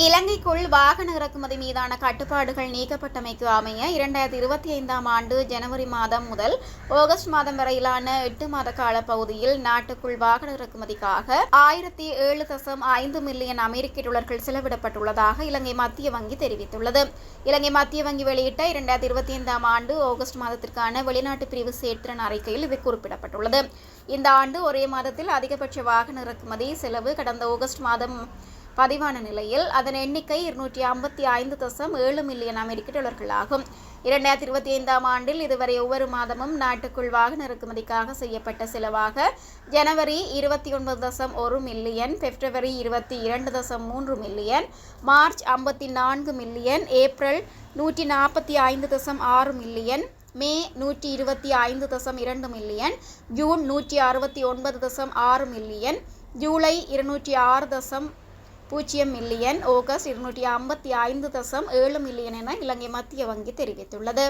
இலங்கைக்குள் வாகன இறக்குமதி மீதான கட்டுப்பாடுகள் நீக்கப்பட்டமைக்கு அமைய 2025ஆம் ஆண்டு ஜனவரி மாதம் முதல் ஆகஸ்ட் மாதம் வரையிலான 8 மாத கால பகுதியில் நாட்டுக்குள் வாகன இறக்குமதிக்காக 1007.5 மில்லியன் அமெரிக்க டாலர்கள் செலவிடப்பட்டுள்ளதாக இலங்கை மத்திய வங்கி தெரிவித்துள்ளது. இலங்கை மத்திய வங்கி வெளியிட்ட 2025ஆம் ஆண்டு ஆகஸ்ட் மாதத்திற்கான வெளிநாட்டு பிரிவு செயற்திறன் அறிக்கையில் இது குறிப்பிடப்பட்டுள்ளது. இந்த ஆண்டு ஒரே மாதத்தில் அதிகபட்ச வாகன இறக்குமதி செலவு கடந்த ஆகஸ்ட் மாதம் பதிவான நிலையில் அதன் எண்ணிக்கை 255.7 மில்லியன் அமெரிக்க டாலர்களாகும். 2025ஆம் ஆண்டில் இதுவரை ஒவ்வொரு மாதமும் நாட்டுக்குள் வாகன இறக்குமதிக்காக செய்யப்பட்ட செலவாக ஜனவரி 29.1 மில்லியன், பிப்ரவரி 22.3 மில்லியன், மார்ச் 54 மில்லியன், ஏப்ரல் 145.6 மில்லியன், மே 125.2 மில்லியன், ஜூன் 169.6 மில்லியன், ஜூலை 206.0 மில்லியன், ஆகஸ்ட் 255.7 மில்லியன் என இலங்கை மத்திய வங்கி தெரிவித்துள்ளது.